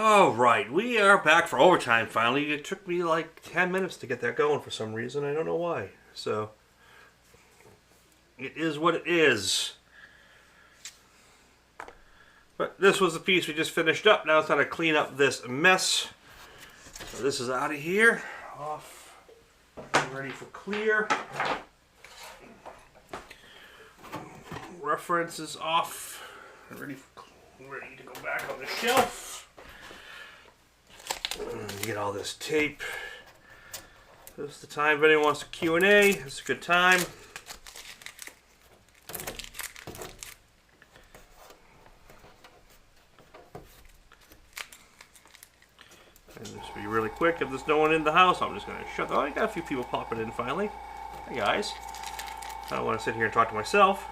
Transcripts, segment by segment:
All right, we are back for overtime finally. It took me like 10 minutes to get that going for some reason. I don't know why. So, it is what it is. But this was the piece we just finished up. Now it's time to clean up this mess. So this is out of here. Off. Ready for clear. Reference is off. Ready to go back on the shelf. Get all this tape. This is the time if anyone wants to Q&A. It's a good time. And this will be really quick. If there's no one in the house, I'm just going to shut. Oh, I got a few people popping in finally. Hi guys. I don't want to sit here and talk to myself.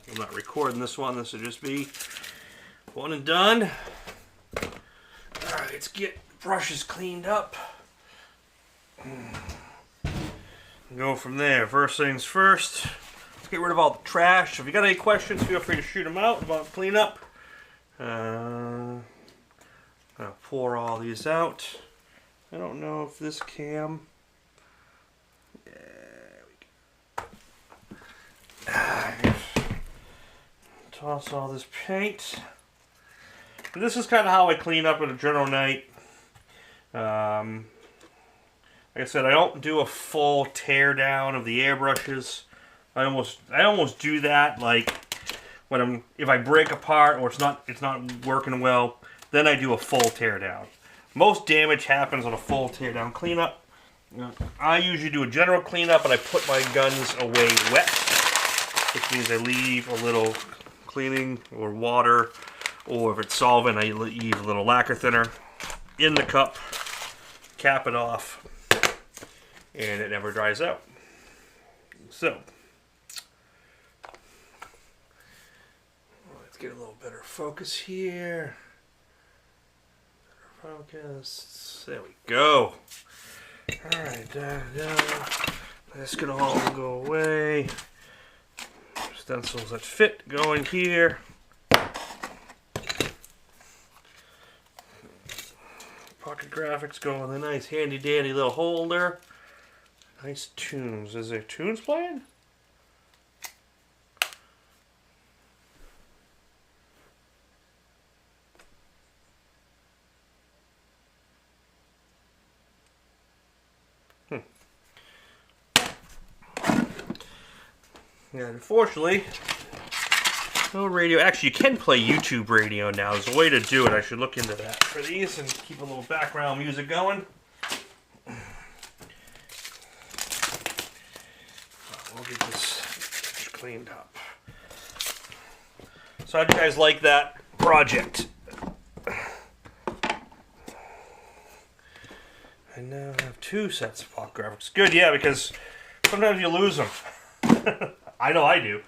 I'm not recording this one. This will just be one and done. Alright, let's get brushes cleaned up. Go from there. First things first. Let's get rid of all the trash. If you got any questions, feel free to shoot them out about cleanup. Gonna pour all these out. I don't know if this cam. Toss all this paint. But this is kind of how I clean up at a general night. Like I said, I don't do a full tear down of the airbrushes. I almost do that like when if I break apart or it's not working well, then I do a full tear down. Most damage happens on a full tear down cleanup. I usually do a general cleanup, and I put my guns away wet, which means I leave a little cleaning or water, or if it's solvent, I leave a little lacquer thinner in the cup, cap it off, and it never dries out. So, let's get a little better focus here. Better focus. There we go. Alright, this can all go away. Stencils that fit going here. Pocket graphics go in the nice handy dandy little holder. Nice tunes. Is there tunes playing? Yeah, unfortunately, no radio. Actually, you can play YouTube radio now. There's a way to do it. I should look into that for these and keep a little background music going. We'll get this cleaned up. So how do you guys like that project? I now have 2 sets of pop graphics. Good, yeah, because sometimes you lose them. I know I do.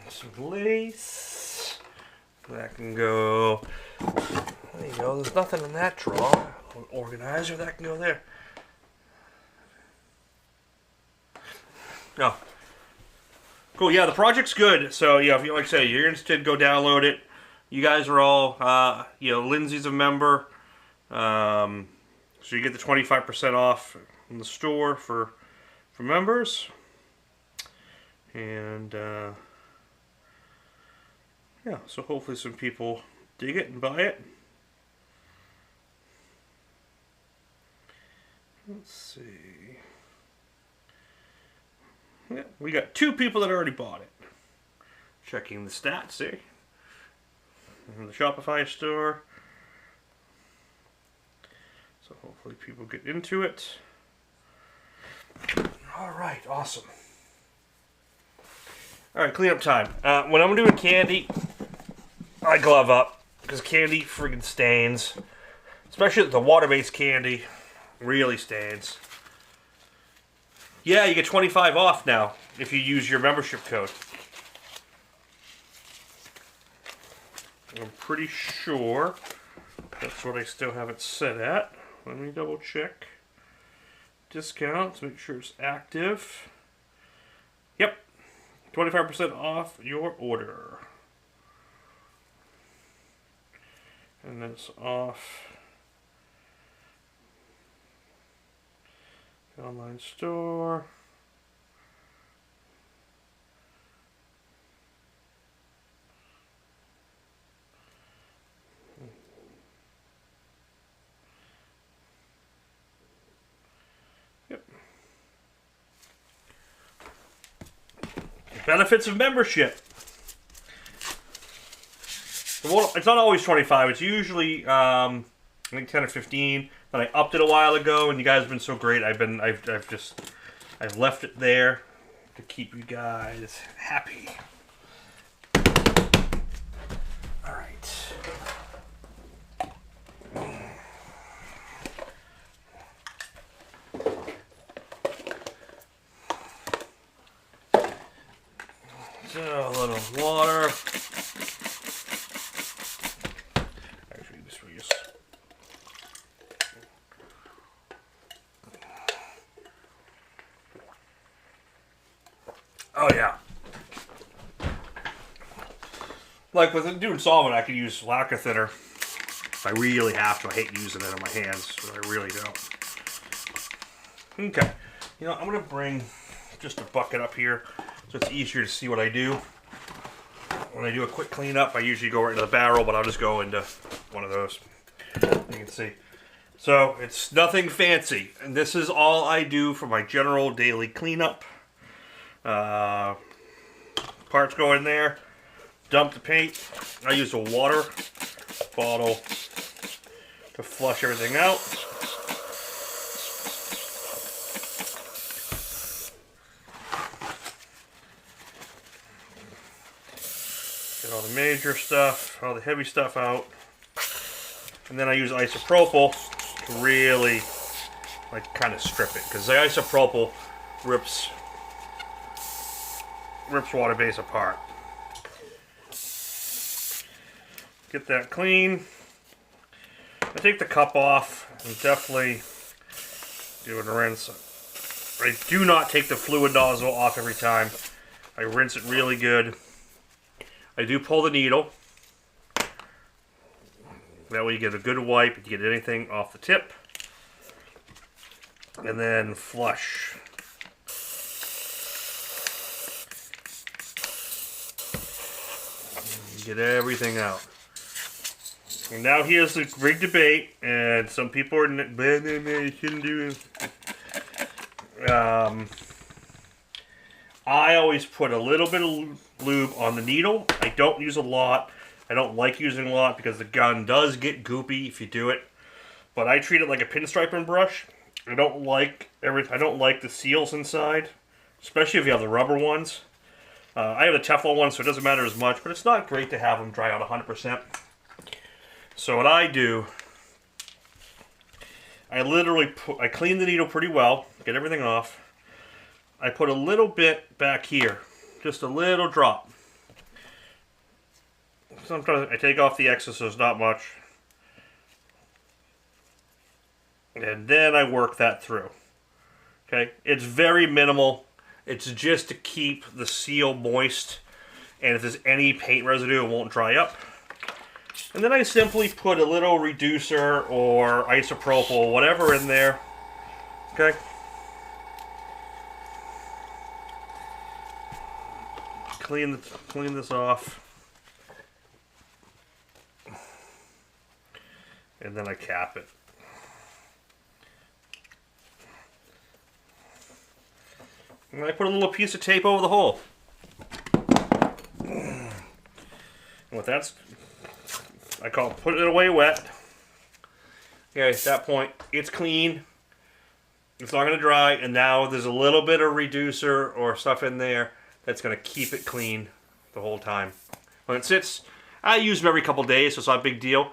Some lace. That can go. There you go. There's nothing in that drawer. Organizer, that can go there. No. Cool. Yeah, the project's good. So yeah, if you like I say, you're interested, go download it. You guys are all, Lindsay's a member. So you get the 25% off in the store for members. And yeah, so hopefully some people dig it and buy it. Let's see. Yeah, we got 2 people that already bought it. Checking the stats there. In the Shopify store. So hopefully people get into it. Alright, awesome. Alright, cleanup time. When I'm doing candy, I glove up. Because candy friggin' stains. Especially the water-based candy. Really stains. Yeah, you get 25 off now if you use your membership code. I'm pretty sure that's what I still have it set at. Let me double check. discount to make sure it's active. Yep, 25% off your order. And that's off. Online store. Yep. Benefits of membership. Well, it's not always 25. It's usually I think 10 or 15. But I upped it a while ago, and you guys have been so great. I've left it there to keep you guys happy. All right. So a little water. Actually, this we use. Oh yeah. Like with doing solvent, I could use lacquer thinner if I really have to. I hate using it on my hands, but I really don't. Okay. You know, I'm gonna bring just a bucket up here so it's easier to see what I do. When I do a quick cleanup, I usually go right into the barrel, but I'll just go into one of those. You can see. So it's nothing fancy, and this is all I do for my general daily cleanup. Parts go in there, dump the paint. I use a water bottle to flush everything out. Get all the major stuff, all the heavy stuff out. And then I use isopropyl to really like kind of strip it, because the isopropyl rips water base apart. Get that clean. I take the cup off and definitely do a rinse. I do not take the fluid nozzle off every time. I rinse it really good. I do pull the needle. That way you get a good wipe, you get anything off the tip. And then flush. Get everything out. And now here's the big debate, and some people are you shouldn't do it. I always put a little bit of lube on the needle. I don't use a lot. I don't like using a lot because the gun does get goopy if you do it. But I treat it like a pinstriping brush. I don't like the seals inside, especially if you have the rubber ones. I have the Teflon one, so it doesn't matter as much, but it's not great to have them dry out 100%. So what I do, I clean the needle pretty well, get everything off. I put a little bit back here, just a little drop. Sometimes I take off the excess, so it's not much. And then I work that through. Okay, it's very minimal. It's just to keep the seal moist, and if there's any paint residue, it won't dry up. And then I simply put a little reducer or isopropyl, whatever, in there. Okay. Clean this off. And then I cap it. And I put a little piece of tape over the hole. And with that, I call it put it away wet. Okay, at that point, it's clean. It's not going to dry, and now there's a little bit of reducer or stuff in there that's going to keep it clean the whole time. When it sits, I use them every couple days, so it's not a big deal.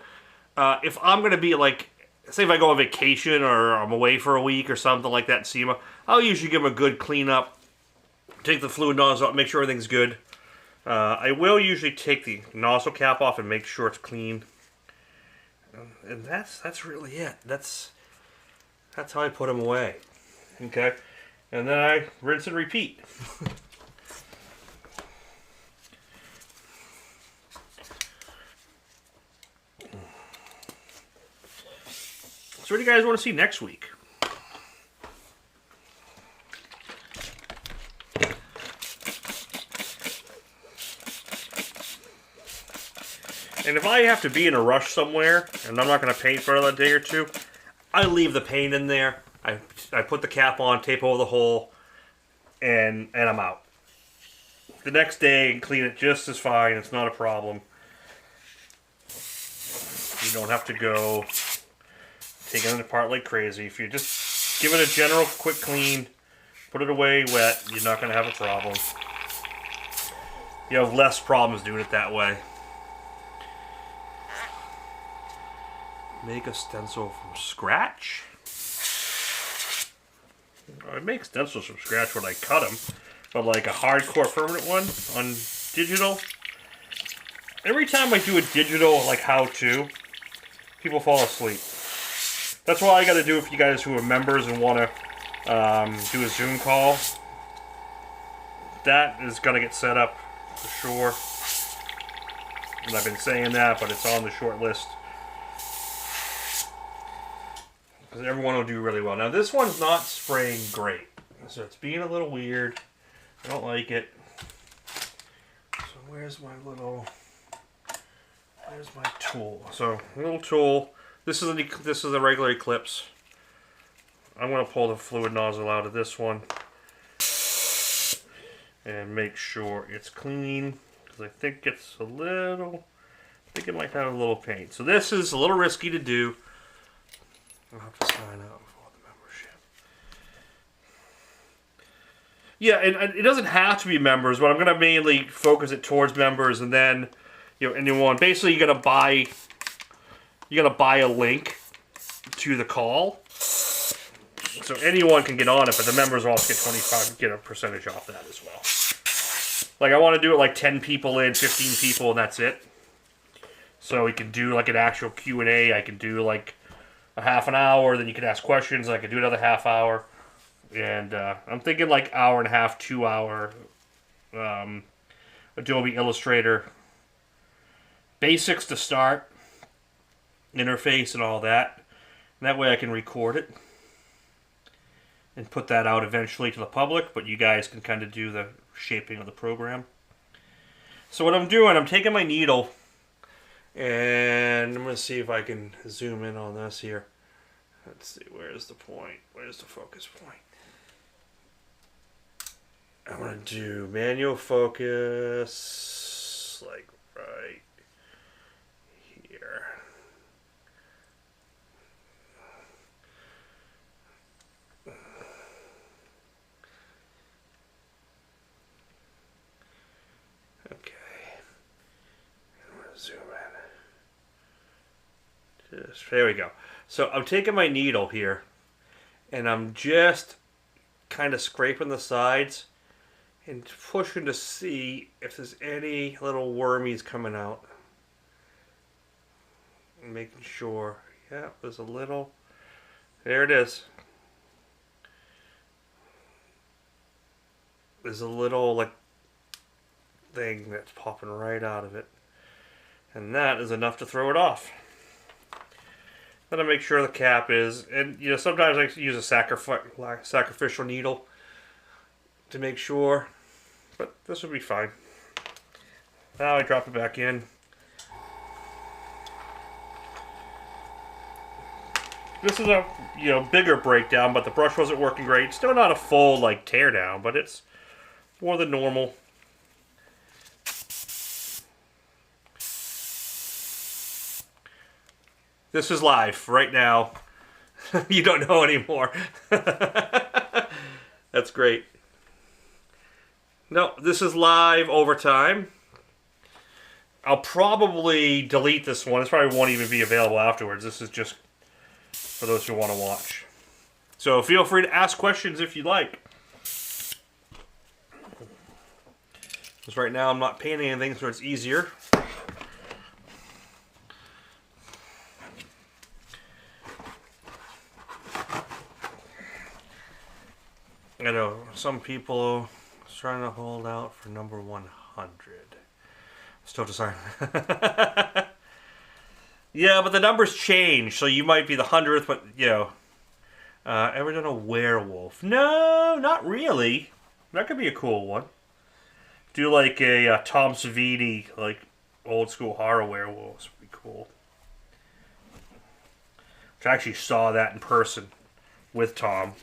If I'm going to be like, say if I go on vacation or I'm away for a week or something like that in SEMA, I'll usually give them a good clean up, take the fluid nozzle out, make sure everything's good. I will usually take the nozzle cap off and make sure it's clean. And that's really it. That's how I put them away. Okay, and then I rinse and repeat. So what do you guys want to see next week? And if I have to be in a rush somewhere, and I'm not going to paint for another day or two, I leave the paint in there. I put the cap on, tape over the hole, and I'm out. The next day, clean it just as fine. It's not a problem. You don't have to go taking it apart like crazy. If you just give it a general quick clean, put it away wet, you're not going to have a problem. You have less problems doing it that way. Make a stencil from scratch. I make stencils from scratch when I cut them, but like a hardcore permanent one on digital. Every time I do a digital like how-to, people fall asleep. That's why I got to do if you guys who are members and want to do a Zoom call. That is going to get set up for sure. And I've been saying that, but it's on the short list. Because everyone will do really well. Now this one's not spraying great. So it's being a little weird. I don't like it. So where's my tool? So little tool. This is a regular Eclipse. I'm going to pull the fluid nozzle out of this one. And make sure it's clean. Because I think it's a little... I think it might have a little paint. So this is a little risky to do. I'll have to sign up for the membership. Yeah, and it doesn't have to be members, but I'm going to mainly focus it towards members, and then, you know, anyone. Basically, you got to buy a link to the call, so anyone can get on it, but the members will also get a percentage off that as well. Like I want to do it like 10 people in, 15 people, and that's it. So we can do like an actual Q&A. I can do like a half an hour, then you can ask questions, and I can do another half hour. And I'm thinking like hour and a half, 2 hour Adobe Illustrator basics to start, interface and all that. And that way I can record it and put that out eventually to the public, but you guys can kind of do the shaping of the program. So what I'm doing, I'm taking my needle, and I'm going to see if I can zoom in on this here. Let's see, where's the point? Where's the focus point? I'm going to do manual focus, like right here. Okay. I'm going to zoom in. There we go. So I'm taking my needle here, and I'm just kind of scraping the sides and pushing to see if there's any little wormies coming out. I'm making sure. Yeah, there's a little. There it is. There's a little like thing that's popping right out of it. And that is enough to throw it off. Then I make sure the cap is, and you know, sometimes I use a sacrificial needle to make sure, but this will be fine. Now I drop it back in. This is a bigger breakdown, but the brush wasn't working great. Still not a full like tear down, but it's more than normal. This is live right now. You don't know anymore. That's great. No, this is live over time. I'll probably delete this one. This probably won't even be available afterwards. This is just for those who want to watch. So feel free to ask questions if you like. Because right now I'm not painting anything, so it's easier. I know some people are trying to hold out for number 100. Still deciding. Yeah, but the numbers change, so you might be the 100th, but, you know. Ever done a werewolf? No, not really. That could be a cool one. Do like a Tom Savini, like old school horror werewolves would be cool. I actually saw that in person with Tom.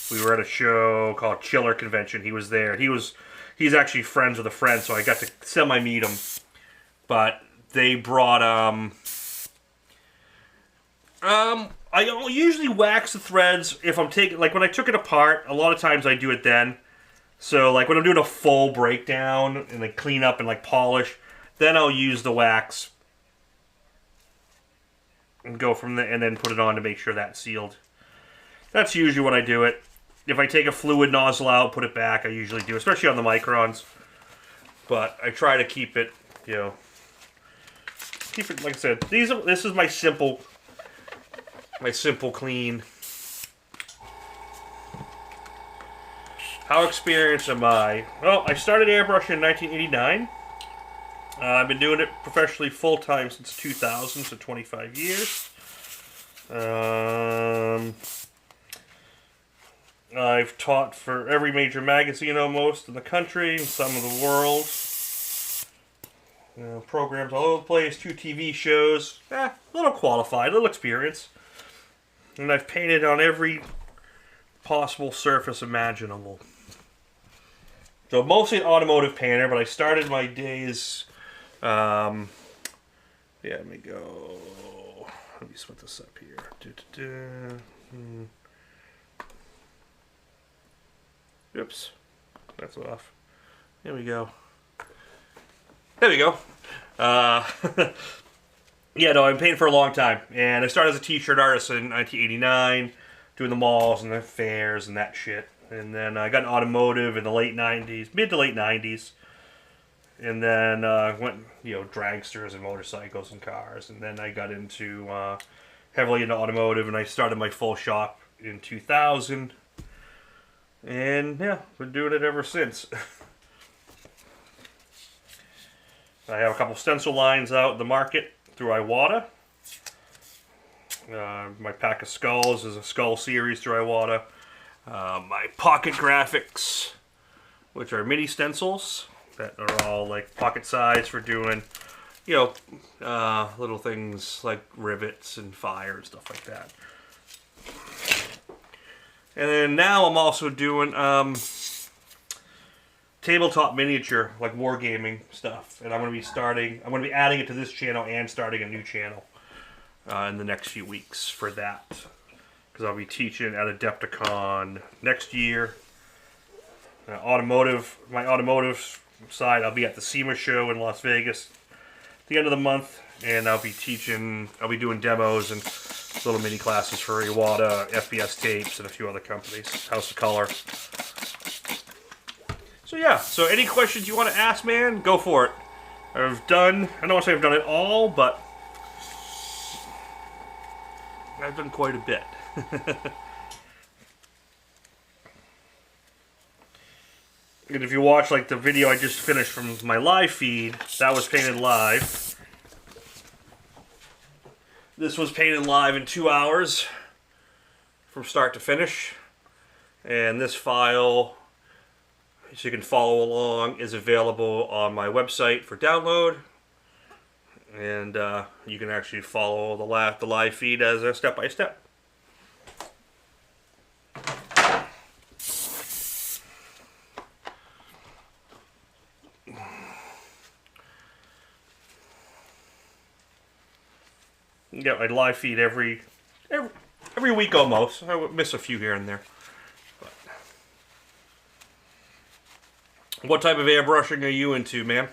We were at a show called Chiller Convention. He was there. He's actually friends with a friend, so I got to semi-meet him. But they brought I usually wax the threads if I'm taking, like when I took it apart, a lot of times I do it then. So like when I'm doing a full breakdown and like clean up and like polish, then I'll use the wax and go from there and then put it on to make sure that's sealed. That's usually when I do it. If I take a fluid nozzle out, put it back, I usually do, especially on the microns. But I try to keep it, you know, keep it, like I said, this is my simple clean. How experienced am I? Well, I started airbrushing in 1989. I've been doing it professionally full-time since 2000, so 25 years. I've taught for every major magazine almost in the country, some of the world. Programs all over the place, 2 TV shows. A little qualified, a little experience. And I've painted on every possible surface imaginable. So mostly an automotive painter, but I started my days... let me go... Let me split this up here. Oops. That's off. There we go. There we go. Yeah, no, I've been painting for a long time. And I started as a t-shirt artist in 1989, doing the malls and the fairs and that shit. And then I got in automotive in the late 90s, mid to late 90s. And then went, you know, dragsters and motorcycles and cars. And then I got into, heavily into automotive, and I started my full shop in 2000. And, yeah, been doing it ever since. I have a couple stencil lines out in the market through Iwata. My pack of skulls is a skull series through Iwata. My pocket graphics, which are mini stencils that are all like pocket size for doing, you know, little things like rivets and fire and stuff like that. And then now I'm also doing tabletop miniature, like wargaming stuff, and I'm going to be adding it to this channel and starting a new channel in the next few weeks for that, because I'll be teaching at Adepticon next year. My automotive side, I'll be at the SEMA show in Las Vegas at the end of the month, and I'll be doing demos and little mini classes for Iwata, FBS Tapes, and a few other companies, House of Color. So yeah, so any questions you want to ask, man, go for it. I don't want to say I've done it all, but I've done quite a bit. And if you watch like the video I just finished from my live feed, that was painted live. This was painted live in 2 hours from start to finish. And this file, so you can follow along, is available on my website for download, and you can actually follow the live feed as a step-by-step. Yeah, I live feed every week almost. I would miss a few here and there. What type of airbrushing are you into, man?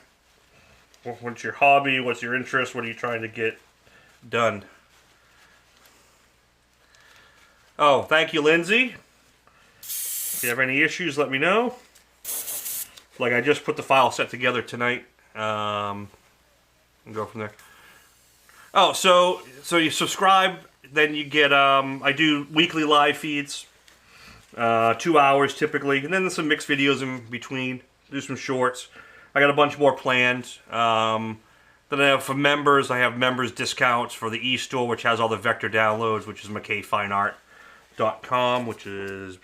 What's your hobby? What's your interest? What are you trying to get done? Oh, thank you, Lindsay. If you have any issues, let me know. Like, I just put the file set together tonight. And go from there. Oh, so you subscribe, then you get, I do weekly live feeds. 2 hours typically, and then there's some mixed videos in between. Do some shorts. I got a bunch more planned. Then I have for members, I have members discounts for the e-store, which has all the vector downloads, which is MckayFineArt.com, which is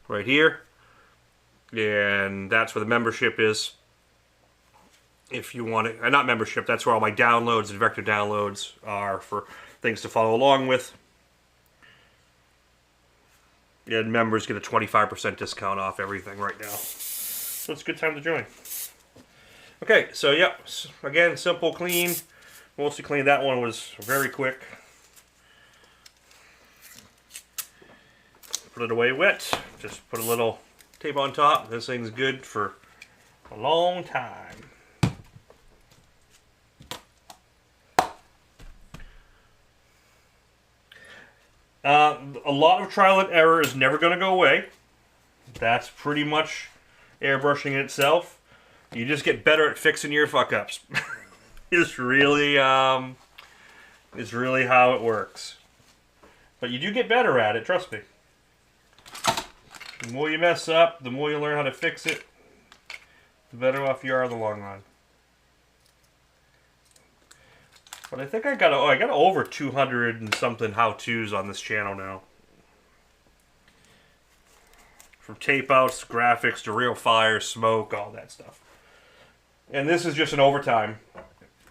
right here. And that's where the membership is. If you want it, not membership, that's where all my downloads and vector downloads are for things to follow along with. And members get a 25% discount off everything right now. So it's a good time to join. Okay, so yeah, again, simple, clean. Mostly clean. That one was very quick. Put it away wet. Just put a little tape on top. This thing's good for a long time. A lot of trial and error is never going to go away. That's pretty much airbrushing in itself. You just get better at fixing your fuck-ups. It's really how it works. But you do get better at it, trust me. The more you mess up, the more you learn how to fix it, the better off you are in the long run. But I think I got over 200 and something how-tos on this channel now. From tape outs, graphics, to real fire, smoke, all that stuff. And this is just an overtime,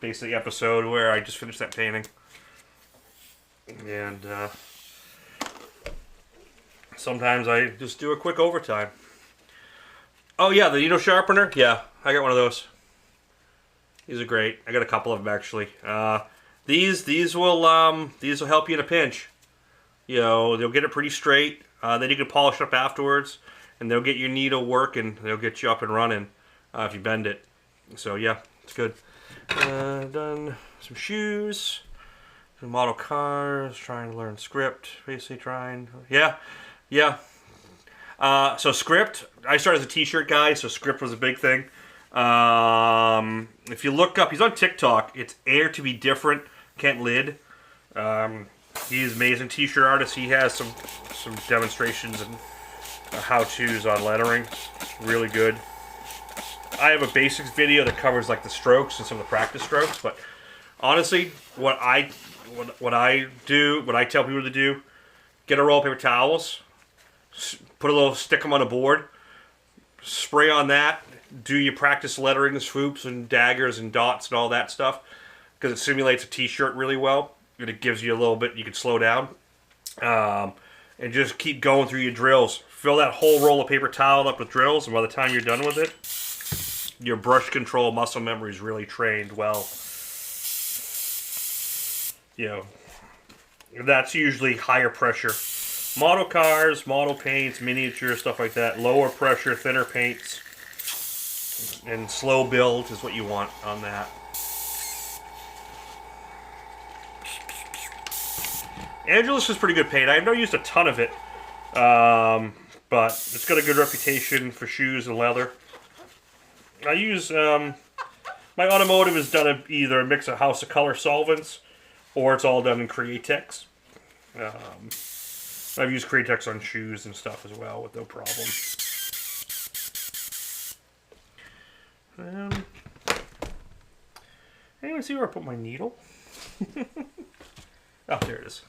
basically, episode where I just finished that painting. And sometimes I just do a quick overtime. Oh yeah, the needle sharpener. Yeah, I got one of those. These are great. I got a couple of them actually. These will help you in a pinch. You know, they'll get it pretty straight. Then you can polish it up afterwards, and they'll get your needle working. They'll get you up and running if you bend it. So yeah, it's good. Done some shoes, some model cars. Trying to learn script. Basically trying. Yeah. So script. I started as a T-shirt guy, so script was a big thing. If you look up, he's on TikTok. It's Air to Be Different. Kent Lid. He's an amazing T-shirt artist. He has some demonstrations and how-tos on lettering. Really good. I have a basics video that covers like the strokes and some of the practice strokes. But honestly, what I tell people to do: get a roll of paper towels, put a little, stick them on a board, spray on that. Do your practice lettering, swoops and daggers and dots and all that stuff, because it simulates a T-shirt really well, and it gives you a little bit you can slow down, and just keep going through your drills. Fill that whole roll of paper towel up with drills, and by the time you're done with it, your brush control muscle memory is really trained well. You know, that's usually higher pressure. Model cars, model paints, miniature, stuff like that. Lower pressure, thinner paints. And slow build is what you want on that. Angelus is pretty good paint. I've never used a ton of it, but it's got a good reputation for shoes and leather. I use my automotive is done either a mix of House of Color solvents, or it's all done in Createx. I've used Createx on shoes and stuff as well with no problem. Anyone see where I put my needle? Oh, there it is.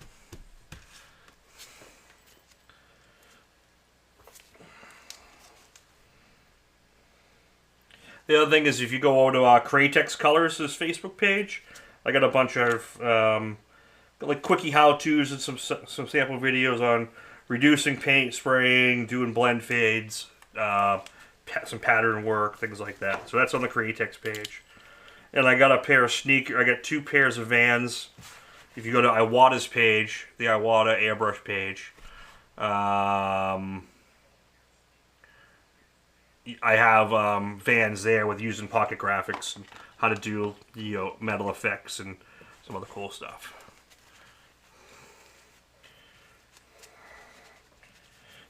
The other thing is, if you go over to Createx Colors' Facebook page, I got a bunch of like quickie how-tos and some sample videos on reducing paint, spraying, doing blend fades, some pattern work, things like that. So that's on the Createx page. And I got a pair of I got 2 pairs of Vans. If you go to Iwata's page, the Iwata Airbrush page, I have Vans there with using pocket graphics and how to do metal effects and some other cool stuff.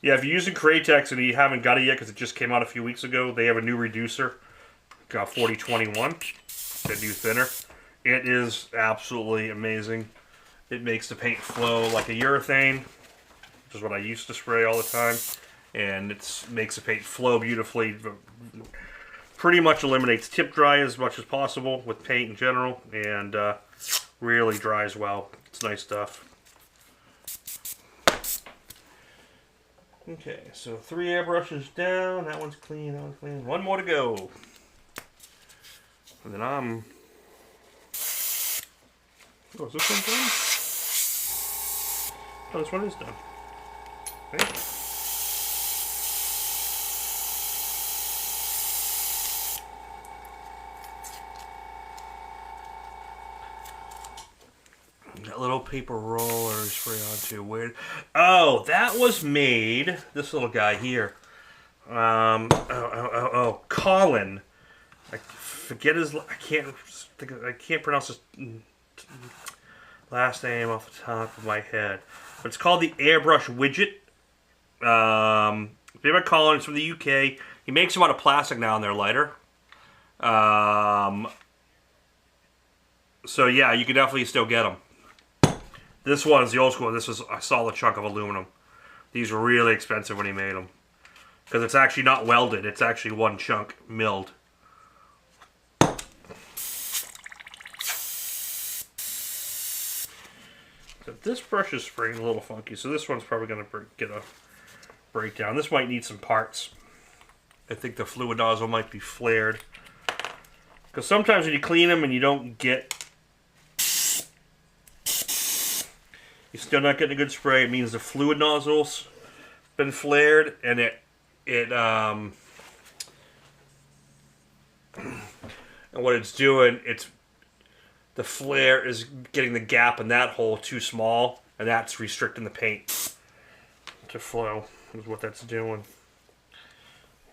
Yeah, if you're using Createx and you haven't got it yet because it just came out a few weeks ago, they have a new reducer, got 4021, that new thinner. It is absolutely amazing. It makes the paint flow like a urethane, which is what I used to spray all the time. And it makes the paint flow beautifully. Pretty much eliminates tip dry as much as possible with paint in general. And really dries well. It's nice stuff. Okay, so 3 airbrushes down. That one's clean, that one's clean. One more to go. And then I'm... Oh, is this one done? Oh, this one is done. Okay. That little paper roller spray onto weird. Oh, that was made. This little guy here. Colin. I forget his. I can't pronounce his last name off the top of my head. But it's called the Airbrush widget. Made by Colin. It's from the UK. He makes them out of plastic now, and they're lighter. So yeah, you can definitely still get them. This one is the old school. This is a solid chunk of aluminum. These were really expensive when he made them. Because it's actually not welded. It's actually one chunk milled. So this brush is spraying a little funky. So this one's probably going to get a breakdown. This might need some parts. I think the fluid nozzle might be flared. Because sometimes when you clean them and you don't get... You're still not getting a good spray. It means the fluid nozzle's been flared, and and what it's doing, the flare is getting the gap in that hole too small, and that's restricting the paint to flow. Is what that's doing.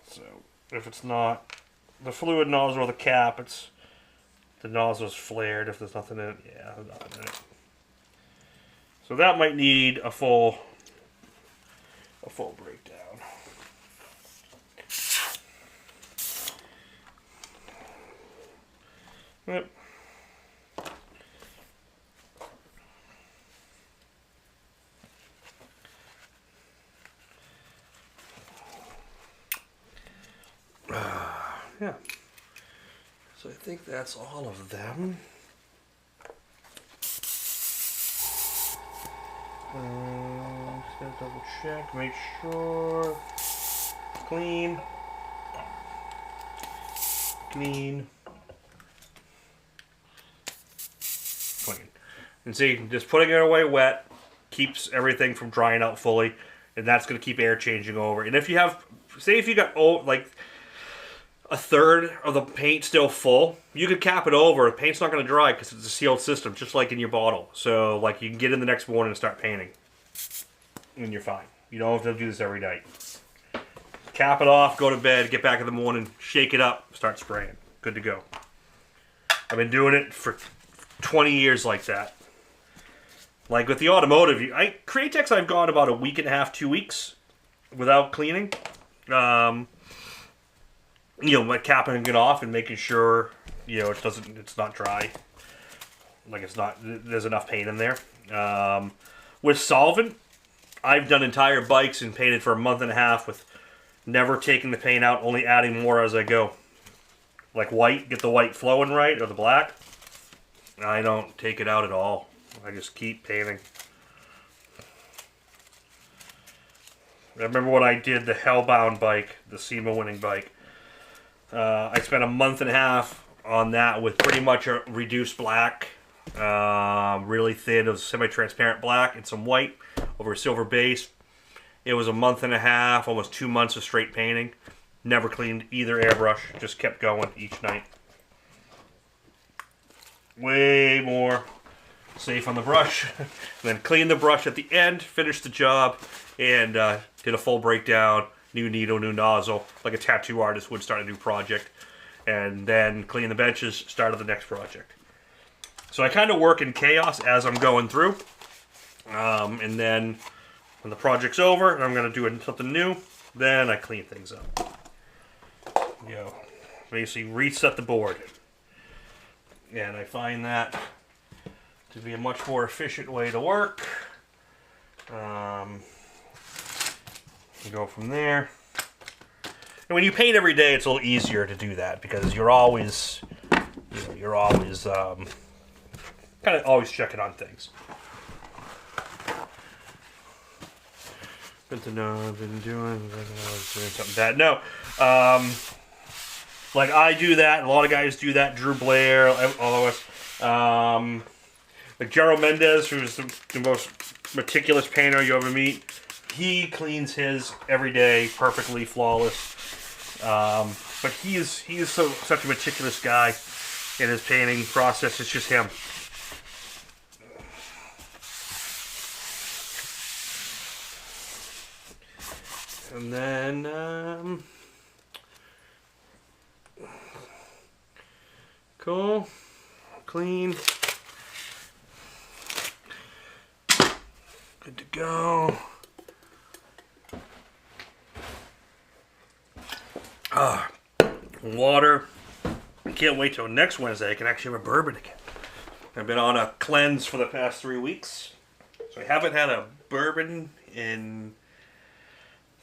So if it's not the fluid nozzle or the cap, the nozzle's flared. If there's nothing in it, yeah, there's nothing in it. So that might need a full breakdown. Yep. Yeah. So I think that's all of them. Just gotta double check, make sure. Clean. Clean. Clean. And see, just putting it away wet keeps everything from drying out fully, and that's going to keep air changing over. And if you have, say if you got like a third of the paint still full, you could cap it over. The paint's not going to dry because it's a sealed system, just like in your bottle. So like you can get in the next morning and start painting, and you're fine. You don't have to do this every night. Cap it off, go to bed, get back in the morning, shake it up, start spraying. Good to go. I've been doing it for 20 years like that. Like with the automotive, Createx I've gone about a week and a half, 2 weeks without cleaning. Like capping it off and making sure, it's not dry. Like there's enough paint in there. With solvent, I've done entire bikes and painted for a month and a half with never taking the paint out, only adding more as I go. Like white, get the white flowing right, or the black. I don't take it out at all. I just keep painting. I remember when I did the Hellbound bike, the SEMA winning bike. I spent a month and a half on that with pretty much a reduced black, really thin. It was semi-transparent black and some white over a silver base. It was a month and a half, almost 2 months of straight painting. Never cleaned either airbrush, just kept going each night. Way more safe on the brush. And then clean the brush at the end, finish the job, and did a full breakdown. New needle, new nozzle, like a tattoo artist would start a new project. And then clean the benches, start of the next project. So I kind of work in chaos as I'm going through. And then when the project's over and I'm going to do something new, then I clean things up. Basically reset the board. And I find that to be a much more efficient way to work. You go from there. And when you paint every day, it's a little easier to do that because you're always, you're always kind of always checking on things. Good to know I've been doing something bad. No, like I do that. A lot of guys do that. Drew Blair, all of us. Like Gerald Mendez, who's the most meticulous painter you ever meet. He cleans his every day, perfectly flawless. But he's such a meticulous guy in his painting process. It's just him. And then cool, clean, good to go. Water. I can't wait till next Wednesday I can actually have a bourbon again. I've been on a cleanse for the past 3 weeks, so I haven't had a bourbon in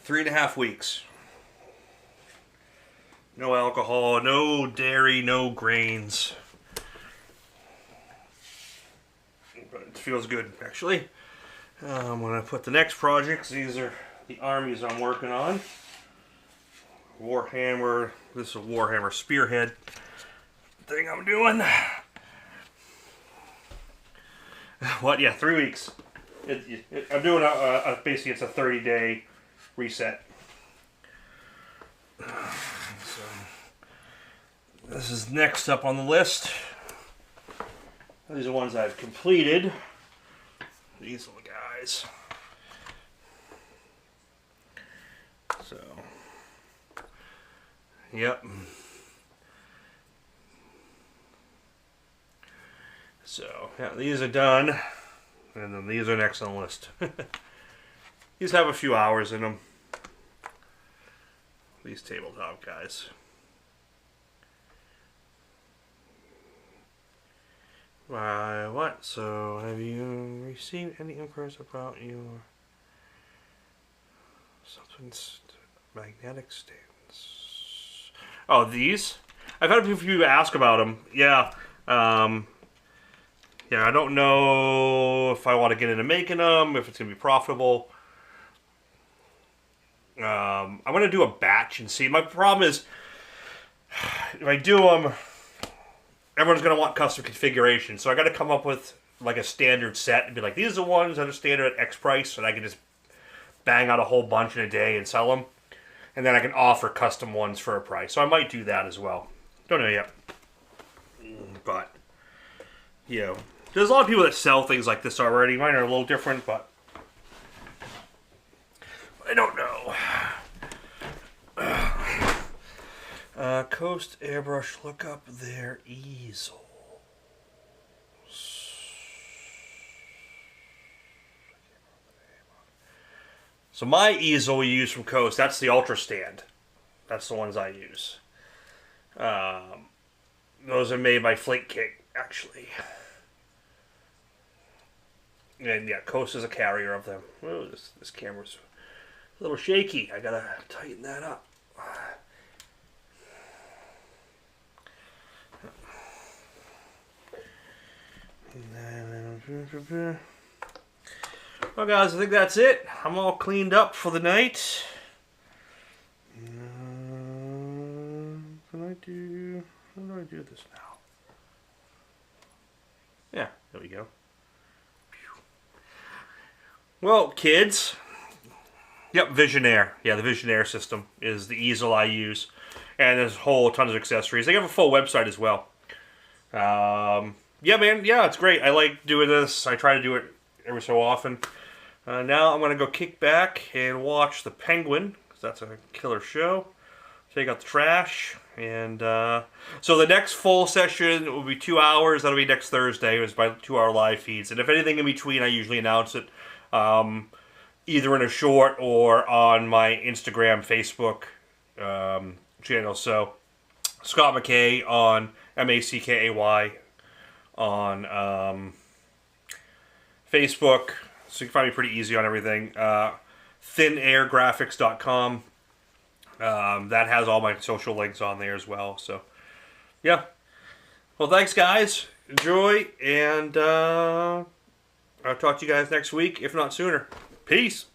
3.5 weeks. No alcohol, no dairy, no grains. But it feels good, actually. I'm going to put the next projects. These are the armies I'm working on. Warhammer. This is a Warhammer Spearhead thing I'm doing. What? Yeah, 3 weeks. I'm doing basically it's a 30-day reset. So this is next up on the list. These are ones I've completed. These little guys. So, yep. So, yeah, these are done. And then these are next on the list. These have a few hours in them. These tabletop guys. Why, what? So, have you received any inquiries about your substance magnetic stands? Oh, these? I've had a few people ask about them. Yeah. Yeah, I don't know if I want to get into making them, if it's going to be profitable. I'm going to do a batch and see. My problem is, if I do them, everyone's going to want custom configuration. So I got to come up with like a standard set and be like, these are the ones that are standard at X price, and I can just bang out a whole bunch in a day and sell them. And then I can offer custom ones for a price. So I might do that as well. Don't know yet. But, you know, there's a lot of people that sell things like this already. Mine are a little different, but I don't know. Coast Airbrush, look up their easels. So my easel we use from Coast, that's the Ultra Stand. That's the ones I use. Those are made by Flake King, actually. And yeah, Coast is a carrier of them. Oh, this camera's a little shaky. I gotta tighten that up. Well, guys, I think that's it. I'm all cleaned up for the night. How do I do this now? Yeah, there we go. Well, kids. Yep, Visionaire. Yeah, the Visionaire system is the easel I use. And there's tons of accessories. They have a full website as well. Yeah, man. Yeah, it's great. I like doing this. I try to do it every so often. Now I'm going to go kick back and watch The Penguin, because that's a killer show. Take out the trash. And so the next full session will be 2 hours. That'll be next Thursday. It's by 2-hour live feeds. And if anything in between, I usually announce it either in a short or on my Instagram, Facebook channel. So Scott McKay on MACKAY on Facebook, so you can find me pretty easy on everything. ThinAirGraphics.com. That has all my social links on there as well. So, yeah. Well, thanks, guys. Enjoy, and I'll talk to you guys next week, if not sooner. Peace.